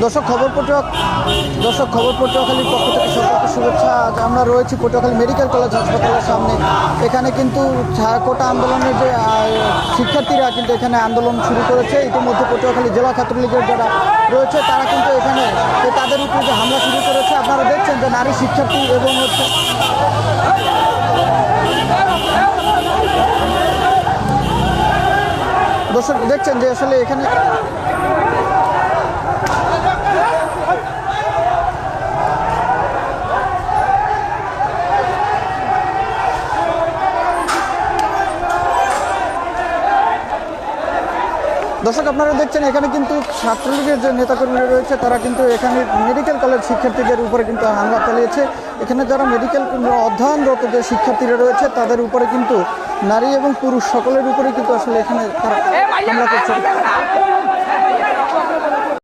দর্শক খবর পটুয়াখালীর পক্ষ থেকে সকলকে শুভেচ্ছা। আজ আমরা রয়েছি পটুয়াখালী মেডিকেল কলেজ হাসপাতালের সামনে। এখানে কিন্তু কোটা আন্দোলনের যে শিক্ষার্থীরা কিন্তু এখানে আন্দোলন শুরু করেছে। ইতিমধ্যে পটুয়াখালী জেলা ছাত্রলীগের যারা রয়েছে তারা কিন্তু এখানে তাদের উপরে যে হামলা শুরু করেছে। আপনারা দেখছেন যে নারী শিক্ষার্থী এবং হচ্ছে দর্শক দেখছেন যে আসলে এখানে দর্শক আপনারা দেখছেন এখানে কিন্তু ছাত্রলীগের যে নেতাকর্মীরা রয়েছে তারা কিন্তু এখানে মেডিকেল কলেজ শিক্ষার্থীদের উপরে কিন্তু হামলা চালিয়েছে। এখানে যারা মেডিকেল অধ্যয়নরত যে শিক্ষার্থীরা রয়েছে তাদের উপরে কিন্তু নারী এবং পুরুষ সকলের উপরে কিন্তু আসলে এখানে তারা হামলা করছে।